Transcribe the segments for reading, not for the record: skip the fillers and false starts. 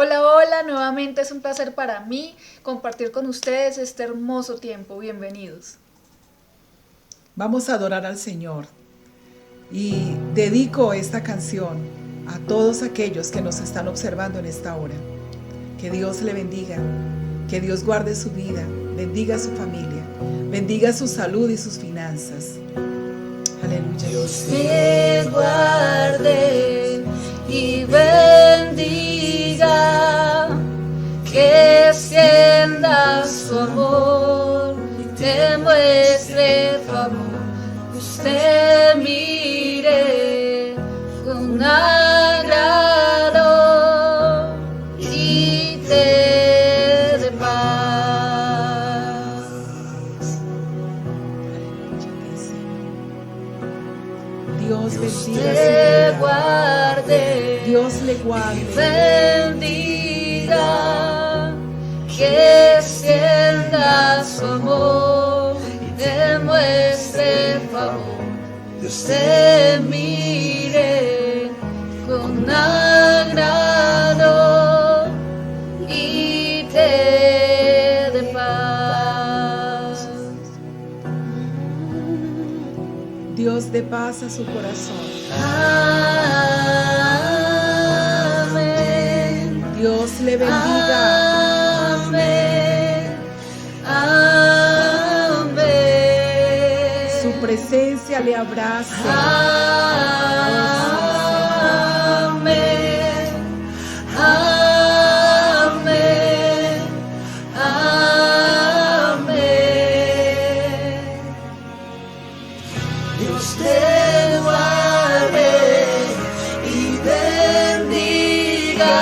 Hola, hola, nuevamente es un placer para mí compartir con ustedes este hermoso tiempo. Bienvenidos. Vamos a adorar al Señor y dedico esta canción a todos aquellos que nos están observando en esta hora. Que Dios le bendiga, que Dios guarde su vida, bendiga a su familia, bendiga su salud y sus finanzas. Aleluya. Dios te guarde y bendiga, que extienda su amor y te muestre favor. Usted mire con agrado y te dé paz. Dios bendiga Te su vida. guarde, Dios le guarde. bendiga, que extienda su amor y te muestre favor. Dios te mire con agrado y te dé paz. Dios dé paz a su corazón. Amén. Dios le bendiga. Amén. Amén. Su presencia le abrace. Amén. Amén. Amén. Dios te guarde y bendiga,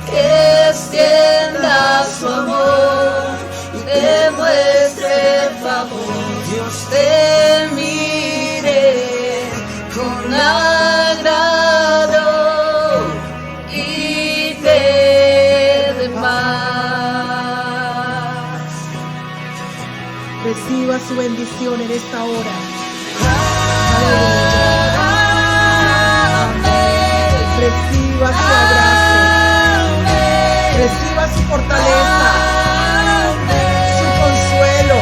que extienda su amor y te muestre favor. Dios te mire con agrado y te dé paz. Reciba su bendición en esta hora. Reciba su abrazo. Reciba su fortaleza. Su consuelo.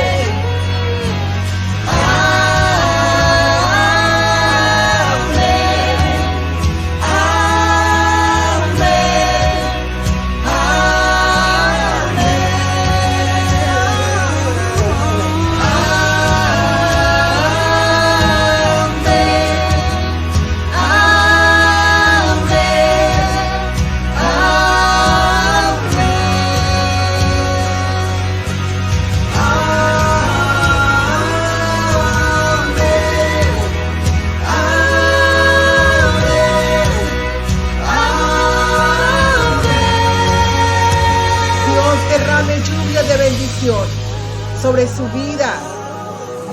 Dios derrame lluvia de bendición sobre su vida.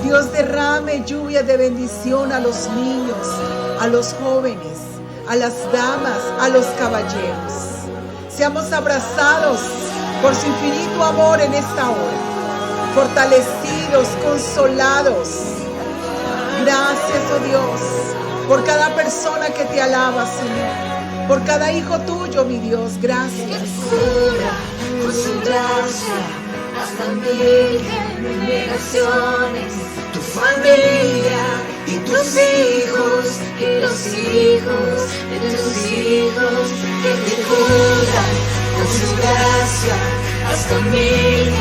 Dios derrame lluvia de bendición a los niños, a los jóvenes, a las damas, a los caballeros. Seamos abrazados por su infinito amor en esta hora, fortalecidos, consolados. Gracias, oh Dios, por cada persona que te alaba, Señor, por cada hijo tuyo, mi Dios. Gracias. Con su gracia hasta 1000 generaciones, tu familia y tus hijos y los hijos de tus hijos, que te cubran con su gracia hasta 1000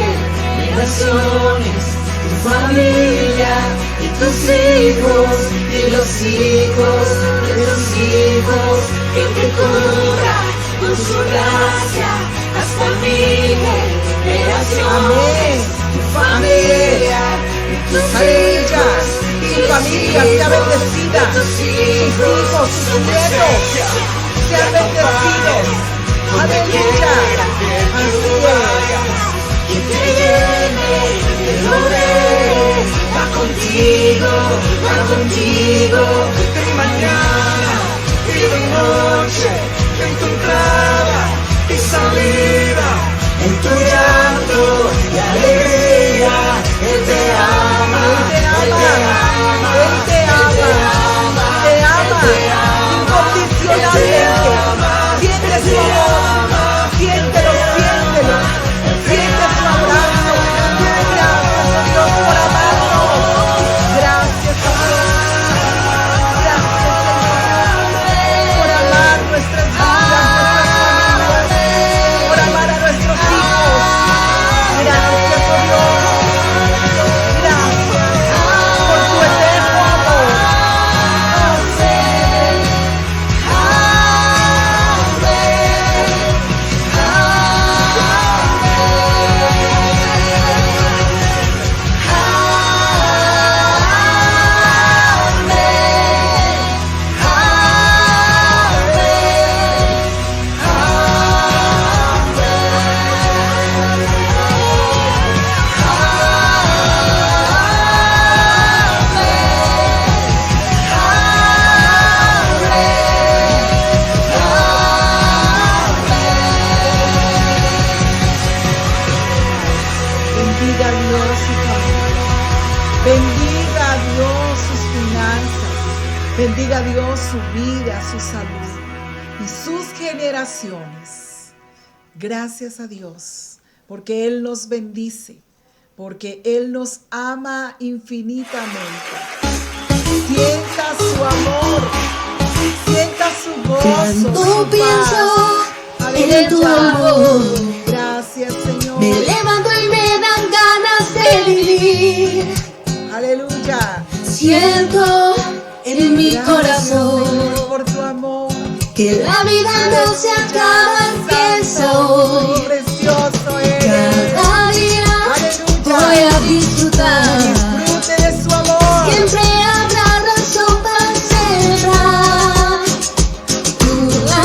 generaciones, tu familia y tus hijos y los hijos de tus hijos, que te cubran con su gracia hasta 1000 generaciones, tu familia y tus hijos y su familia sea bendecida, tus sus hijos, sus nietos sean bendecidos. Aleluya. que te llene, te rodee, va contigo, de mañana y de noche, en tu entrada y salida, en tu llanto y alegría. Él te ama, Él te ama, incondicionalmente. Siente su Bendiga a Dios su vida, su salud y sus generaciones. Gracias a Dios, porque Él nos bendice, porque Él nos ama infinitamente. Sienta su amor, sienta su gozo, Cuando su pienso paz. en tu amor, Gracias, Señor. me levanto y me dan ganas de vivir. Aleluya. Siento en mi Gracias, corazón Señor, por tu amor. que la vida no se acaba, empieza hoy. Precioso es. Cada día Aleluya. voy a disfrutar. Disfrute de su amor. Siempre habrá razón para celebrar tu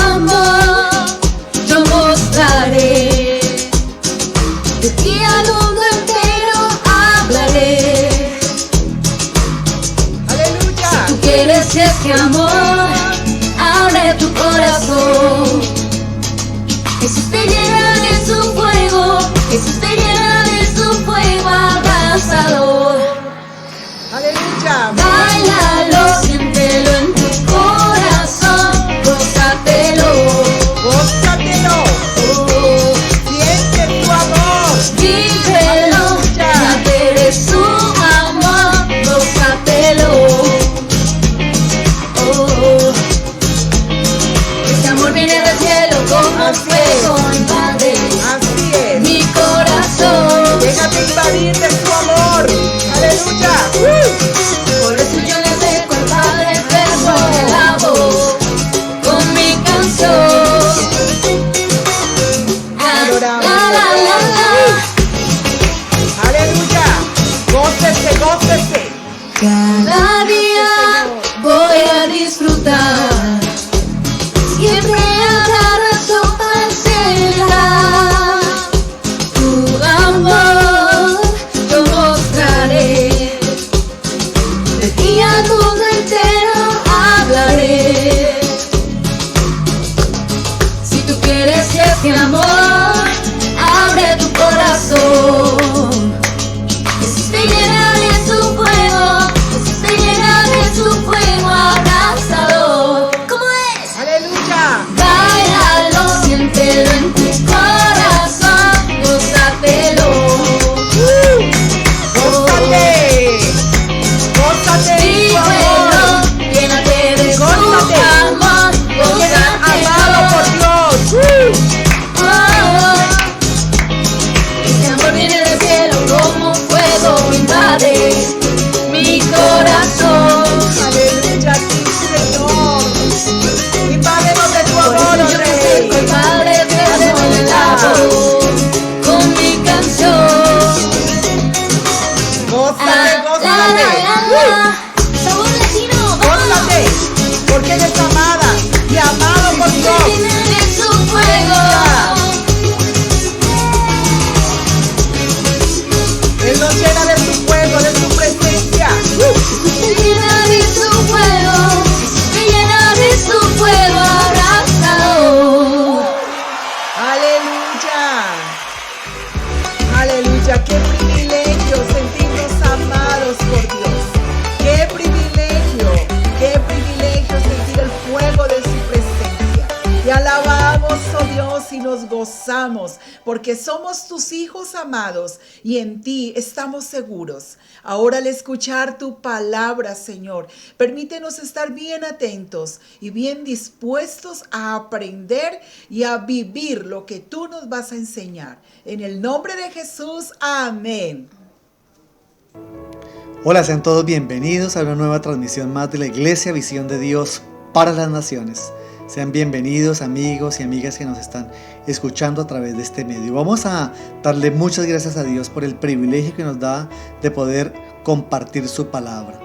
amor. Yo mostraré de ti al mundo entero hablaré. Aleluya. Tú quieres este amor, abre tu corazón. Jesús te llena de su fuego, Jesús te llena de su fuego abrasador. Aleluya. Báilalo, siéntelo en tu corazón, gózatelo. Gózatelo. Oh, Siente tu amor. vívelo, llénate de su amor, gózatelo. Oh, este amor viene del cielo como fuego, invade Así es. mi corazón. Déjate invadir de su amor. Aleluya. Por eso yo le acerco al Padre, verso de la voz con mi canción. Adoramos. La. Aleluya. Gócese, gócese. Cada día voy a disfrutar. Siempre habrá razón para celebrar tu amor. Yo mostraré de ti al mundo entero hablaré. Si tú quieres este amor, abre tu corazón. Jesús te llena de su fuego, Jesús te llena de su fuego abrasador. ¿Cómo es? Aleluya. Báilalo, siéntelo en tu corazón, gózatelo. Gózate. Gózate de su amor. Vívelo, llénate de su Gózate. amor, Porque eres amado por gózatelo. Dios. Este amor viene del cielo como fuego, invade mi corazón. Aleluya, sí, Señor. Invádenos de tu Por amor, eso oh yo me Rey. acerco al Padre, verso en la voz con mi canción. Gózate, gózate. Sabor latino, Gózate. Porque eres amada y amado por Dios. llena de su fuego. Él nos llena de su fuego, de su presencia. Te llena de su fuego, te llena de su fuego abrazador. Aleluya. Aleluya. Qué privilegio sentirnos amados por Dios. Qué privilegio sentir el fuego de su presencia. Te alabamos, oh Dios, y nos gozamos porque somos tus hijos amados y en ti estamos seguros. Ahora al escuchar tu palabra, Señor, permítenos estar bien atentos y bien dispuestos a aprender y a vivir lo que tú nos vas a enseñar. En el nombre de Jesús, amén. Hola, sean todos bienvenidos a una nueva transmisión más de la Iglesia Visión de Dios para las Naciones. Sean bienvenidos amigos y amigas que nos están escuchando a través de este medio. Vamos a darle muchas gracias a Dios por el privilegio que nos da de poder compartir su palabra.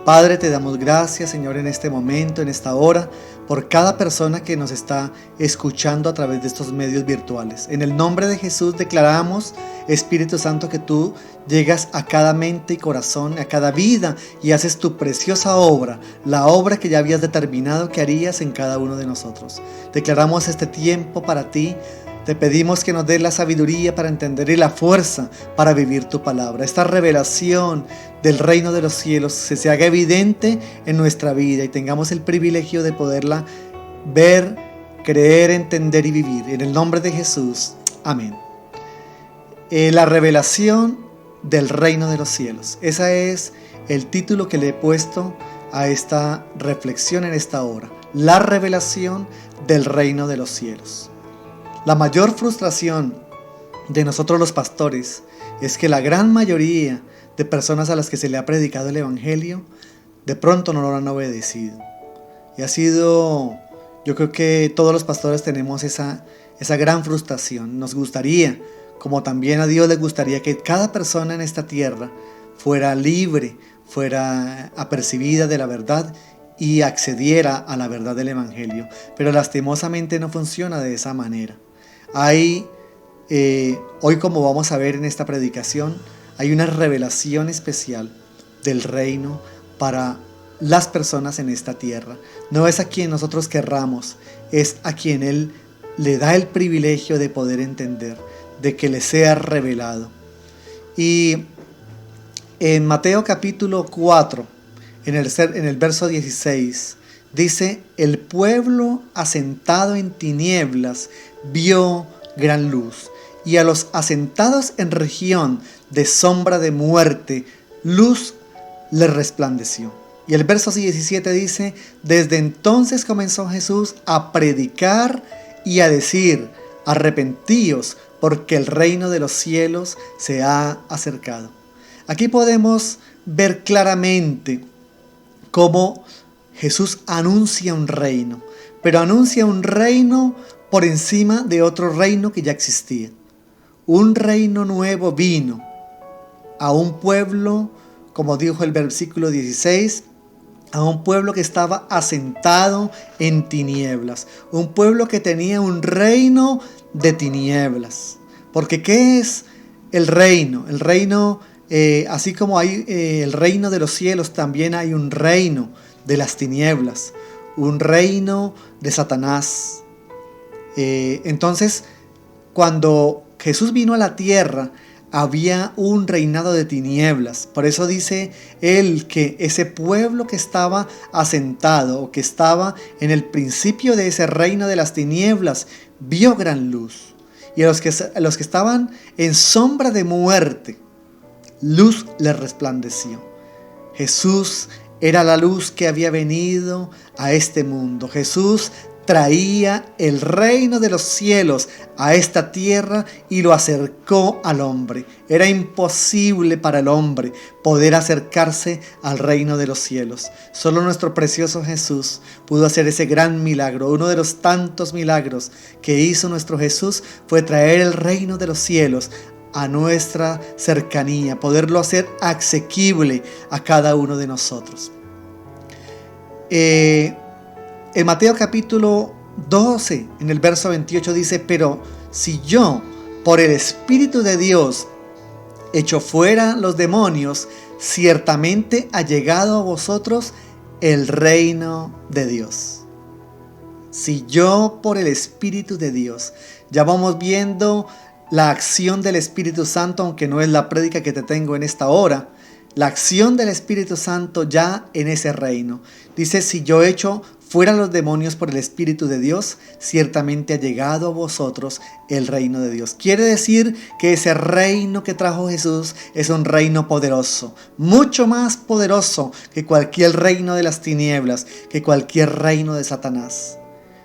Padre, te damos gracias, Señor, en este momento, en esta hora, por cada persona que nos está escuchando a través de estos medios virtuales. En el nombre de Jesús declaramos, Espíritu Santo, que tú llegas a cada mente y corazón, a cada vida y haces tu preciosa obra, la obra que ya habías determinado que harías en cada uno de nosotros. Declaramos este tiempo para ti, Te pedimos que nos des la sabiduría para entender y la fuerza para vivir tu palabra. Esta revelación del reino de los cielos se haga evidente en nuestra vida y tengamos el privilegio de poderla ver, creer, entender y vivir. En el nombre de Jesús. Amén. La revelación del reino de los cielos. Ese es el título que le he puesto a esta reflexión en esta hora. La revelación del reino de los cielos. La mayor frustración de nosotros los pastores es que la gran mayoría de personas a las que se le ha predicado el evangelio de pronto no lo han obedecido. Y ha sido, yo creo que todos los pastores tenemos esa gran frustración. Nos gustaría, como también a Dios le gustaría, que cada persona en esta tierra fuera libre, fuera apercibida de la verdad y accediera a la verdad del evangelio. Pero lastimosamente no funciona de esa manera. Hoy, como vamos a ver en esta predicación, hay una revelación especial del reino para las personas en esta tierra. No es a quien nosotros querramos, es a quien Él le da el privilegio de poder entender, de que le sea revelado. Y en Mateo capítulo 4, en el verso 16, dice: el pueblo asentado en tinieblas vio gran luz, y a los asentados en región de sombra de muerte, luz les resplandeció. Y el verso 17 dice: desde entonces comenzó Jesús a predicar y a decir: arrepentíos, porque el reino de los cielos se ha acercado. Aquí podemos ver claramente cómo Jesús anuncia un reino, pero anuncia un reino por encima de otro reino que ya existía. Un reino nuevo vino a un pueblo, como dijo el versículo 16, a un pueblo que estaba asentado en tinieblas, un pueblo que tenía un reino de tinieblas. Porque ¿qué es el reino? El reino, así como hay el reino de los cielos, también hay un reino de las tinieblas, un reino de Satanás. Entonces, cuando Jesús vino a la tierra, había un reinado de tinieblas. Por eso dice él que ese pueblo que estaba asentado, o que estaba en el principio de ese reino de las tinieblas, vio gran luz. Y a los que estaban en sombra de muerte, luz les resplandeció. Jesús era la luz que había venido a este mundo. Jesús traía el reino de los cielos a esta tierra y lo acercó al hombre. Era imposible para el hombre poder acercarse al reino de los cielos. Solo nuestro precioso Jesús pudo hacer ese gran milagro. Uno de los tantos milagros que hizo nuestro Jesús fue traer el reino de los cielos a nuestra cercanía, poderlo hacer asequible a cada uno de nosotros. En Mateo capítulo 12, en el verso 28 dice: pero si yo, por el Espíritu de Dios, echo fuera los demonios, ciertamente ha llegado a vosotros el reino de Dios. Si yo, por el Espíritu de Dios, ya vamos viendo la acción del Espíritu Santo, aunque no es la prédica que te tengo en esta hora. La acción del Espíritu Santo ya en ese reino. Dice: si yo echo fuera los demonios por el Espíritu de Dios, ciertamente ha llegado a vosotros el reino de Dios. Quiere decir que ese reino que trajo Jesús es un reino poderoso, mucho más poderoso que cualquier reino de las tinieblas, que cualquier reino de Satanás.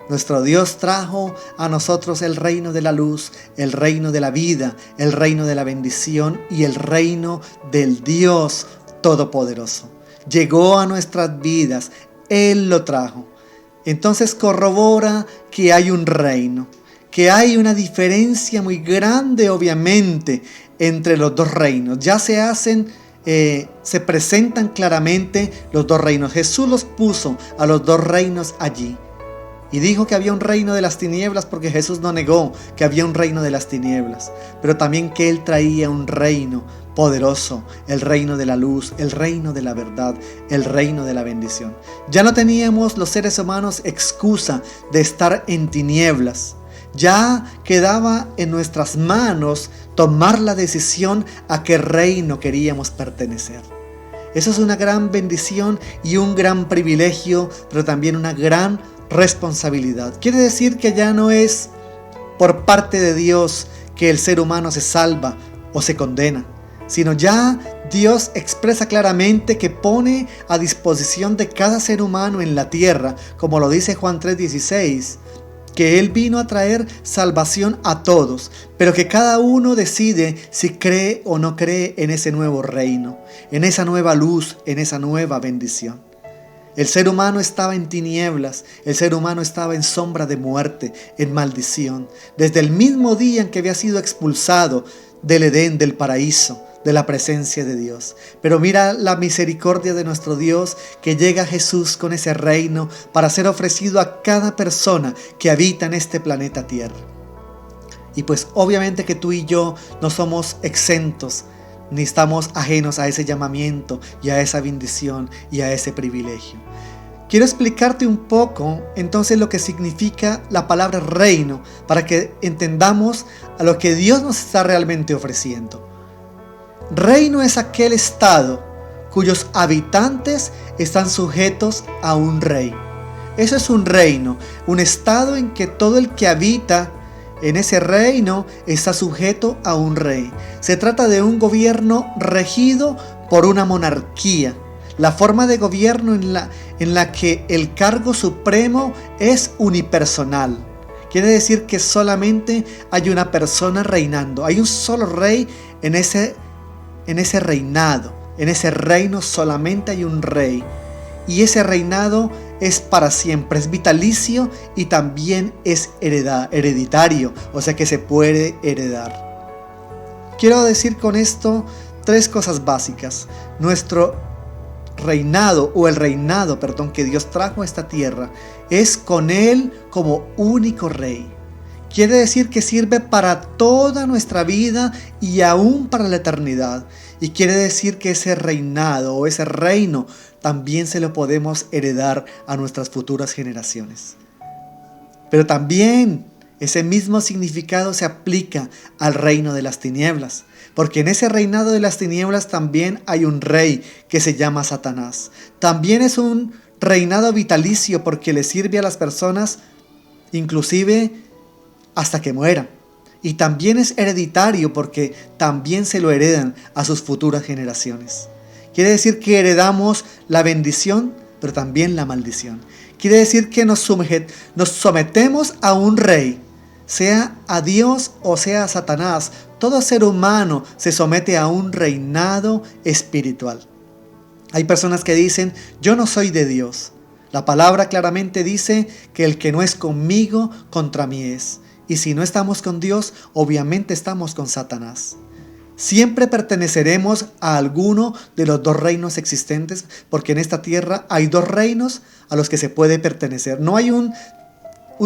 Nuestro Dios trajo a nosotros el reino de la luz, el reino de la vida, el reino de la bendición y el reino del Dios Todopoderoso. Llegó a nuestras vidas, Él lo trajo. Entonces corrobora que hay un reino, que hay una diferencia muy grande, obviamente, entre los dos reinos. Ya se presentan claramente los dos reinos. Jesús los puso a los dos reinos allí. Y dijo que había un reino de las tinieblas, porque Jesús no negó que había un reino de las tinieblas, pero también que Él traía un reino poderoso, el reino de la luz, el reino de la verdad, el reino de la bendición. Ya no teníamos los seres humanos excusa de estar en tinieblas. Ya quedaba en nuestras manos tomar la decisión a qué reino queríamos pertenecer. Eso es una gran bendición y un gran privilegio, pero también una gran responsabilidad. Quiere decir que ya no es por parte de Dios que el ser humano se salva o se condena, sino ya Dios expresa claramente que pone a disposición de cada ser humano en la tierra, como lo dice Juan 3:16, que Él vino a traer salvación a todos, pero que cada uno decide si cree o no cree en ese nuevo reino, en esa nueva luz, en esa nueva bendición. El ser humano estaba en tinieblas, el ser humano estaba en sombra de muerte, en maldición, desde el mismo día en que había sido expulsado del Edén, del paraíso, de la presencia de Dios. Pero mira la misericordia de nuestro Dios, que llega a Jesús con ese reino para ser ofrecido a cada persona que habita en este planeta Tierra. Y pues obviamente que tú y yo no somos exentos, ni estamos ajenos a ese llamamiento y a esa bendición y a ese privilegio. Quiero explicarte un poco entonces lo que significa la palabra reino, para que entendamos a lo que Dios nos está realmente ofreciendo. Reino es aquel estado cuyos habitantes están sujetos a un rey. Eso es un reino, un estado en que todo el que habita en ese reino está sujeto a un rey. Se trata de un gobierno regido por una monarquía. La forma de gobierno en la que el cargo supremo es unipersonal. Quiere decir que solamente hay una persona reinando. Hay un solo rey en ese reinado. En ese reino solamente hay un rey. Y ese reinado es para siempre, es vitalicio y también es hereditario, o sea que se puede heredar. Quiero decir con esto 3 cosas básicas. Nuestro reinado, o el reinado, que Dios trajo a esta tierra, es con Él como único rey. Quiere decir que sirve para toda nuestra vida y aún para la eternidad. Y quiere decir que ese reinado o ese reino también se lo podemos heredar a nuestras futuras generaciones. Pero también ese mismo significado se aplica al reino de las tinieblas, porque en ese reinado de las tinieblas también hay un rey que se llama Satanás. También es un reinado vitalicio porque le sirve a las personas inclusive hasta que mueran. Y también es hereditario porque también se lo heredan a sus futuras generaciones. Quiere decir que heredamos la bendición, pero también la maldición. Quiere decir que nos sometemos a un rey, sea a Dios o sea a Satanás. Todo ser humano se somete a un reinado espiritual. Hay personas que dicen, yo no soy de Dios. La palabra claramente dice que el que no es conmigo, contra mí es. Y si no estamos con Dios, obviamente estamos con Satanás. Siempre perteneceremos a alguno de los 2 reinos existentes, porque en esta tierra hay 2 reinos a los que se puede pertenecer. No hay un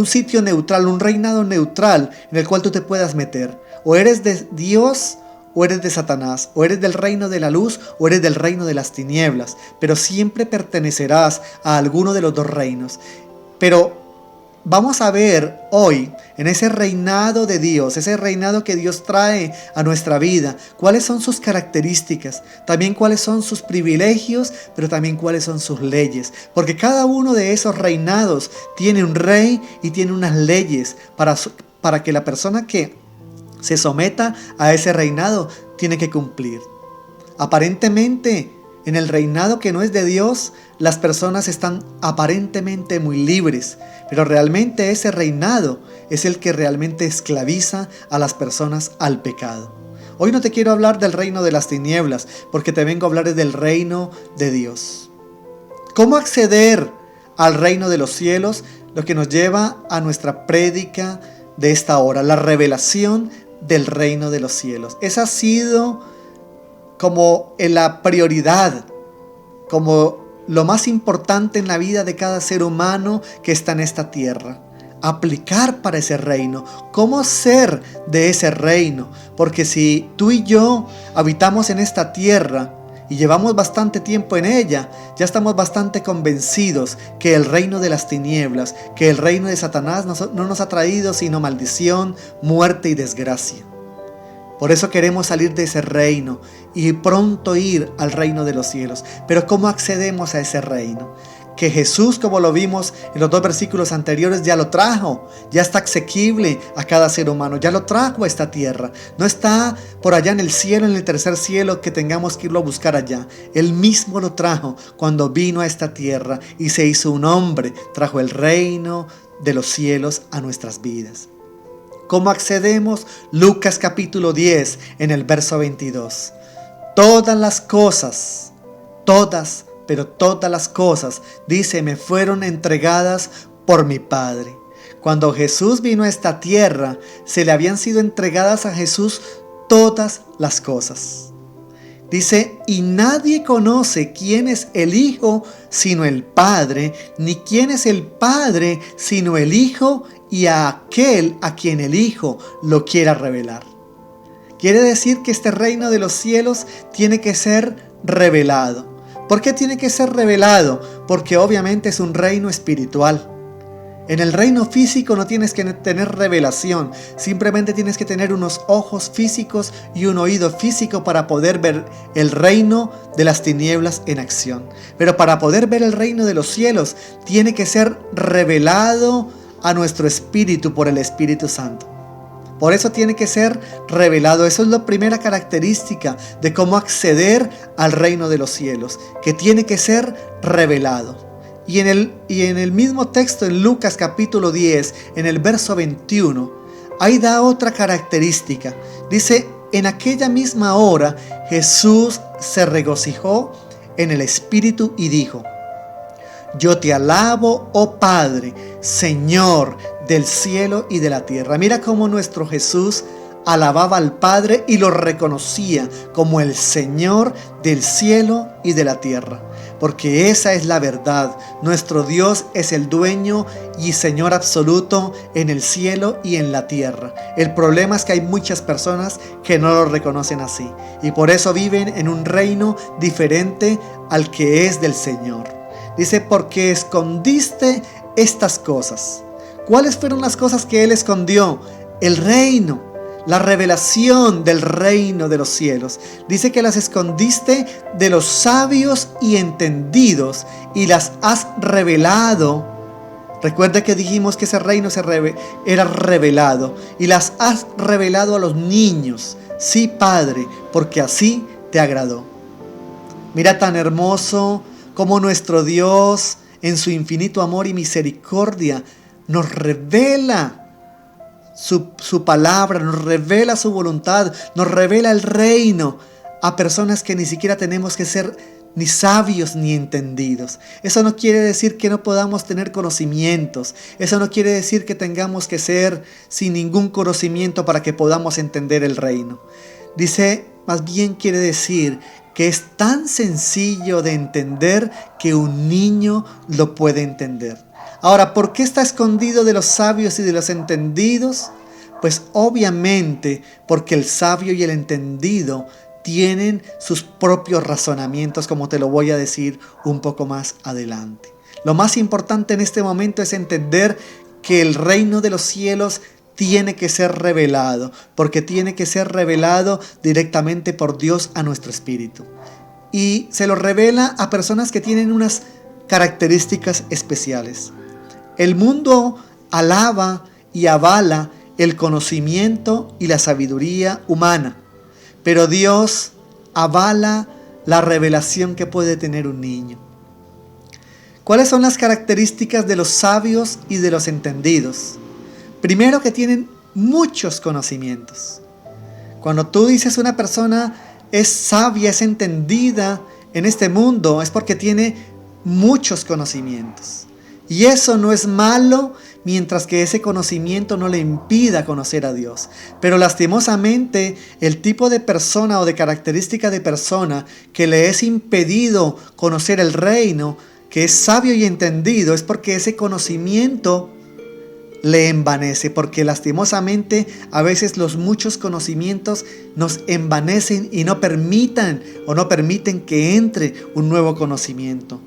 sitio neutral, un reinado neutral en el cual tú te puedas meter. O eres de Dios o eres de Satanás, o eres del reino de la luz o eres del reino de las tinieblas, pero siempre pertenecerás a alguno de los 2 reinos. Pero vamos a ver hoy en ese reinado de Dios, ese reinado que Dios trae a nuestra vida, cuáles son sus características, también cuáles son sus privilegios, pero también cuáles son sus leyes. Porque cada uno de esos reinados tiene un rey y tiene unas leyes para que la persona que se someta a ese reinado tiene que cumplir. Aparentemente, en el reinado que no es de Dios, las personas están aparentemente muy libres, pero realmente ese reinado es el que realmente esclaviza a las personas al pecado. Hoy no te quiero hablar del reino de las tinieblas, porque te vengo a hablar del reino de Dios. ¿Cómo acceder al reino de los cielos? Lo que nos lleva a nuestra prédica de esta hora, la revelación del reino de los cielos. Esa ha sido como la prioridad, como lo más importante en la vida de cada ser humano que está en esta tierra. Aplicar para ese reino. ¿Cómo ser de ese reino? Porque si tú y yo habitamos en esta tierra, y llevamos bastante tiempo en ella, ya estamos bastante convencidos que el reino de las tinieblas, que el reino de Satanás no nos ha traído sino maldición, muerte y desgracia. Por eso queremos salir de ese reino y pronto ir al reino de los cielos. Pero ¿cómo accedemos a ese reino? Que Jesús, como lo vimos en los 2 versículos anteriores, ya lo trajo, ya está asequible a cada ser humano, ya lo trajo a esta tierra. No está por allá en el cielo, en el tercer cielo, que tengamos que irlo a buscar allá. Él mismo lo trajo cuando vino a esta tierra y se hizo un hombre, trajo el reino de los cielos a nuestras vidas. ¿Cómo accedemos? Lucas capítulo 10 en el verso 22. Todas las cosas, pero todas las cosas, dice, me fueron entregadas por mi Padre. Cuando Jesús vino a esta tierra, se le habían sido entregadas a Jesús todas las cosas. Dice, y nadie conoce quién es el Hijo sino el Padre, ni quién es el Padre sino el Hijo y a aquel a quien el Hijo lo quiera revelar. Quiere decir que este reino de los cielos tiene que ser revelado. ¿Por qué tiene que ser revelado? Porque obviamente es un reino espiritual. En el reino físico no tienes que tener revelación, simplemente tienes que tener unos ojos físicos y un oído físico para poder ver el reino de las tinieblas en acción. Pero para poder ver el reino de los cielos, tiene que ser revelado a nuestro espíritu por el Espíritu Santo. Por eso tiene que ser revelado. Eso es la primera característica de cómo acceder al reino de los cielos, que tiene que ser revelado. Y en el mismo texto, en Lucas capítulo 10, en el verso 21, ahí da otra característica. Dice, en aquella misma hora Jesús se regocijó en el Espíritu y dijo, yo te alabo, oh Padre, Señor del cielo y de la tierra. Mira cómo nuestro Jesús alababa al Padre y lo reconocía como el Señor del cielo y de la tierra. Porque esa es la verdad. Nuestro Dios es el dueño y Señor absoluto en el cielo y en la tierra. El problema es que hay muchas personas que no lo reconocen así. Y por eso viven en un reino diferente al que es del Señor. Dice, porque escondiste estas cosas. ¿Cuáles fueron las cosas que Él escondió? El reino, la revelación del reino de los cielos. Dice que las escondiste de los sabios y entendidos y las has revelado. Recuerda que dijimos que ese reino era revelado y las has revelado a los niños. Sí, Padre, porque así te agradó. Mira tan hermoso como nuestro Dios, en su infinito amor y misericordia, nos revela su palabra, nos revela su voluntad, nos revela el reino a personas que ni siquiera tenemos que ser ni sabios ni entendidos. Eso no quiere decir que no podamos tener conocimientos. Eso no quiere decir que tengamos que ser sin ningún conocimiento para que podamos entender el reino. Dice, más bien quiere decir que es tan sencillo de entender que un niño lo puede entender. Ahora, ¿por qué está escondido de los sabios y de los entendidos? Pues obviamente porque el sabio y el entendido tienen sus propios razonamientos, como te lo voy a decir un poco más adelante. Lo más importante en este momento es entender que el reino de los cielos tiene que ser revelado, porque tiene que ser revelado directamente por Dios a nuestro espíritu. Y se lo revela a personas que tienen unas características especiales. El mundo alaba y avala el conocimiento y la sabiduría humana, pero Dios avala la revelación que puede tener un niño. ¿Cuáles son las características de los sabios y de los entendidos? Primero, que tienen muchos conocimientos. Cuando tú dices una persona es sabia, es entendida en este mundo, es porque tiene muchos conocimientos. Y eso no es malo mientras que ese conocimiento no le impida conocer a Dios. Pero lastimosamente, el tipo de persona o de característica de persona que le es impedido conocer el reino, que es sabio y entendido, es porque ese conocimiento le envanece, porque lastimosamente a veces los muchos conocimientos nos envanecen y no permiten que entre un nuevo conocimiento.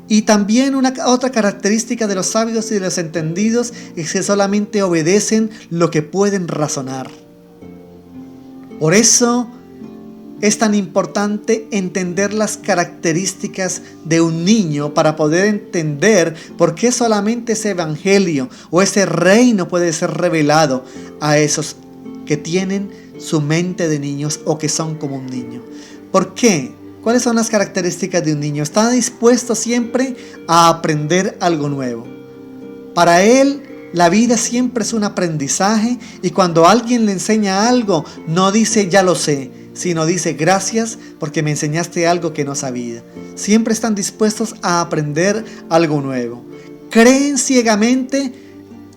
Y también otra característica de los sabios y de los entendidos es que solamente obedecen lo que pueden razonar. Por eso es tan importante entender las características de un niño para poder entender por qué solamente ese evangelio o ese reino puede ser revelado a esos que tienen su mente de niños o que son como un niño. ¿Por qué? ¿Cuáles son las características de un niño? Está dispuesto siempre a aprender algo nuevo. Para él, la vida siempre es un aprendizaje, y cuando alguien le enseña algo, no dice ya lo sé, sino dice gracias porque me enseñaste algo que no sabía. Siempre están dispuestos a aprender algo nuevo. Creen ciegamente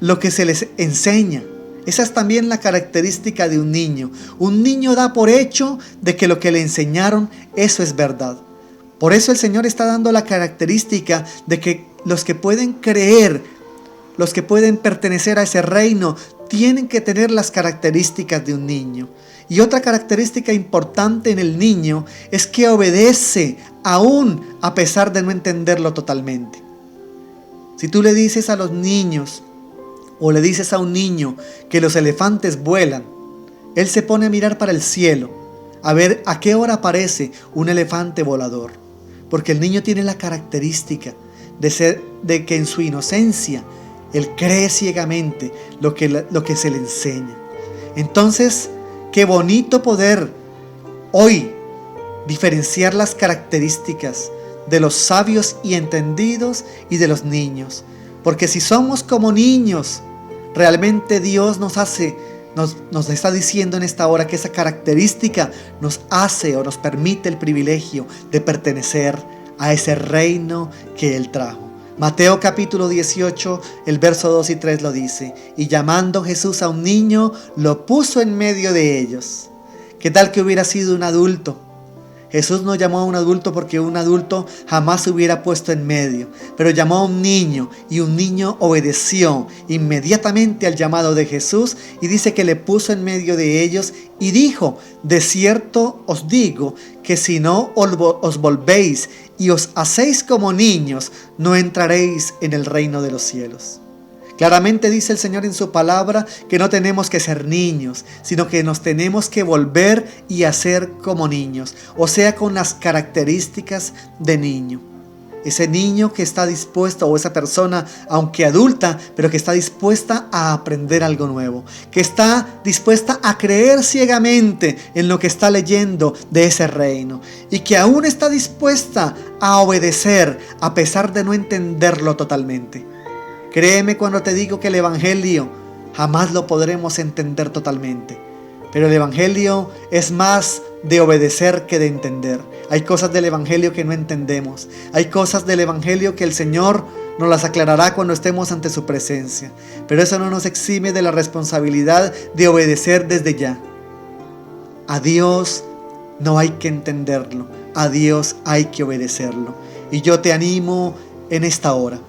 lo que se les enseña. Esa es también la característica de un niño. Un niño da por hecho de que lo que le enseñaron, eso es verdad. Por eso el Señor está dando la característica de que los que pueden creer, los que pueden pertenecer a ese reino, tienen que tener las características de un niño. Y otra característica importante en el niño es que obedece aún a pesar de no entenderlo totalmente. Si tú le dices a los niños o le dices a un niño que los elefantes vuelan, él se pone a mirar para el cielo a ver a qué hora aparece un elefante volador, porque el niño tiene la característica de que en su inocencia él cree ciegamente lo que se le enseña. Entonces, qué bonito poder hoy diferenciar las características de los sabios y entendidos y de los niños. Porque si somos como niños, realmente Dios nos está diciendo en esta hora que esa característica nos hace o nos permite el privilegio de pertenecer a ese reino que Él trajo. Mateo capítulo 18, el verso 2 y 3 lo dice: y llamando Jesús a un niño, lo puso en medio de ellos. ¿Qué tal que hubiera sido un adulto? Jesús no llamó a un adulto porque un adulto jamás se hubiera puesto en medio, pero llamó a un niño, y un niño obedeció inmediatamente al llamado de Jesús, y dice que le puso en medio de ellos y dijo: de cierto os digo que si no os volvéis y os hacéis como niños, no entraréis en el reino de los cielos. Claramente dice el Señor en su palabra que no tenemos que ser niños, sino que nos tenemos que volver y hacer como niños, o sea, con las características de niño. Ese niño que está dispuesto, o esa persona, aunque adulta, pero que está dispuesta a aprender algo nuevo, que está dispuesta a creer ciegamente en lo que está leyendo de ese reino, y que aún está dispuesta a obedecer a pesar de no entenderlo totalmente. Créeme cuando te digo que el Evangelio jamás lo podremos entender totalmente, pero el Evangelio es más de obedecer que de entender. Hay cosas del Evangelio que no entendemos. Hay cosas del Evangelio que el Señor nos las aclarará cuando estemos ante su presencia. Pero eso no nos exime de la responsabilidad de obedecer desde ya. A Dios no hay que entenderlo. A Dios hay que obedecerlo. Y yo te animo en esta hora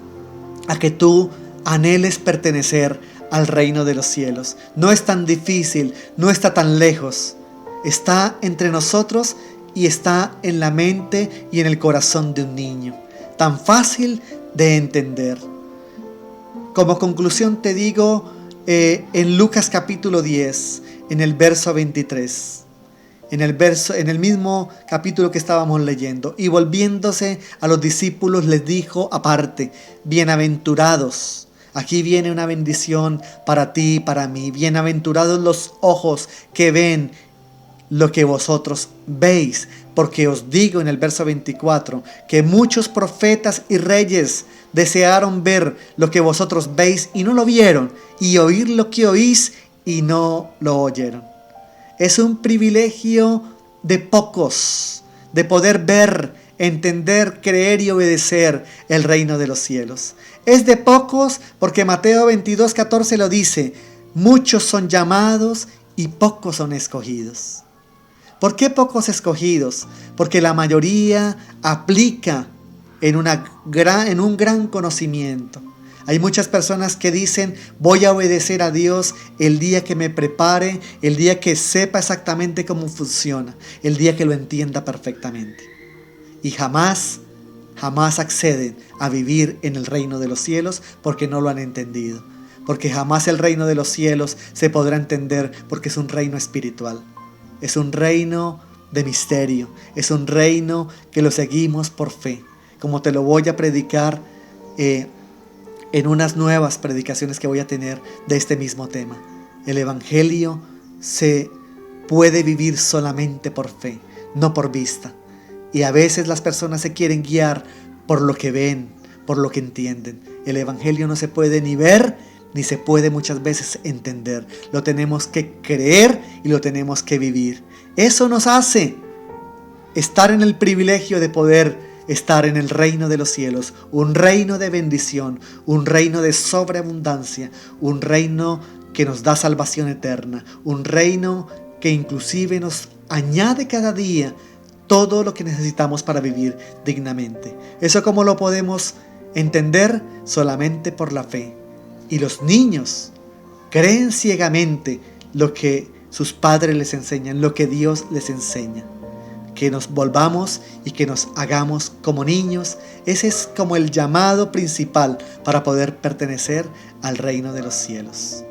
a que tú anheles pertenecer al reino de los cielos. No es tan difícil, no está tan lejos. Está entre nosotros y está en la mente y en el corazón de un niño. Tan fácil de entender. Como conclusión te digo, en Lucas capítulo 10, en el verso 23, en el mismo capítulo que estábamos leyendo, y volviéndose a los discípulos les dijo aparte: bienaventurados. Aquí viene una bendición para ti y para mí. Bienaventurados los ojos que ven lo que vosotros veis, porque os digo en el verso 24 que muchos profetas y reyes desearon ver lo que vosotros veis y no lo vieron, y oír lo que oís y no lo oyeron. Es un privilegio de pocos de poder ver, entender, creer y obedecer el reino de los cielos. Es de pocos porque Mateo 22:14 lo dice: muchos son llamados y pocos son escogidos. ¿Por qué pocos escogidos? Porque la mayoría aplica en un gran conocimiento. Hay muchas personas que dicen, voy a obedecer a Dios el día que me prepare, el día que sepa exactamente cómo funciona, el día que lo entienda perfectamente. Y jamás acceden a vivir en el reino de los cielos porque no lo han entendido. Porque jamás el reino de los cielos se podrá entender porque es un reino espiritual. Es un reino de misterio. Es un reino que lo seguimos por fe. Como te lo voy a predicar en unas nuevas predicaciones que voy a tener de este mismo tema. El evangelio se puede vivir solamente por fe, no por vista. Y a veces las personas se quieren guiar por lo que ven, por lo que entienden. El evangelio no se puede ni ver, ni se puede muchas veces entender. Lo tenemos que creer y lo tenemos que vivir. Eso nos hace estar en el privilegio de poder estar en el reino de los cielos, un reino de bendición, un reino de sobreabundancia, un reino que nos da salvación eterna, un reino que inclusive nos añade cada día todo lo que necesitamos para vivir dignamente. ¿Eso cómo lo podemos entender? Solamente por la fe. Y los niños creen ciegamente lo que sus padres les enseñan, lo que Dios les enseña. Que nos volvamos y que nos hagamos como niños. Ese es como el llamado principal para poder pertenecer al reino de los cielos.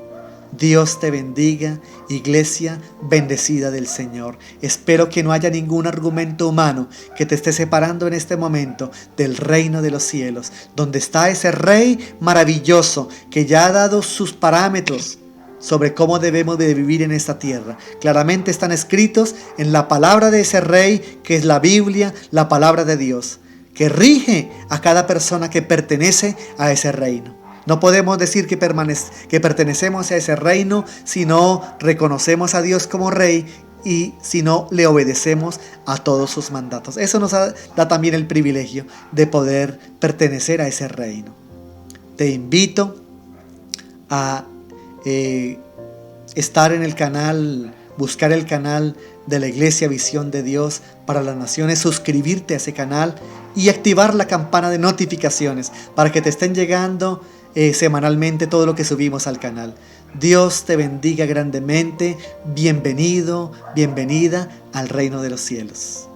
Dios te bendiga, iglesia bendecida del Señor. Espero que no haya ningún argumento humano que te esté separando en este momento del reino de los cielos, donde está ese Rey maravilloso que ya ha dado sus parámetros sobre cómo debemos de vivir en esta tierra. Claramente están escritos en la palabra de ese Rey, que es la Biblia, la palabra de Dios, que rige a cada persona que pertenece a ese reino. No podemos decir que pertenecemos a ese reino si no reconocemos a Dios como Rey y si no le obedecemos a todos sus mandatos. Eso nos da también el privilegio de poder pertenecer a ese reino. Te invito a estar en el canal, buscar el canal de la Iglesia Visión de Dios para las Naciones, suscribirte a ese canal y activar la campana de notificaciones para que te estén llegando semanalmente todo lo que subimos al canal. Dios te bendiga grandemente. Bienvenido, bienvenida al reino de los cielos.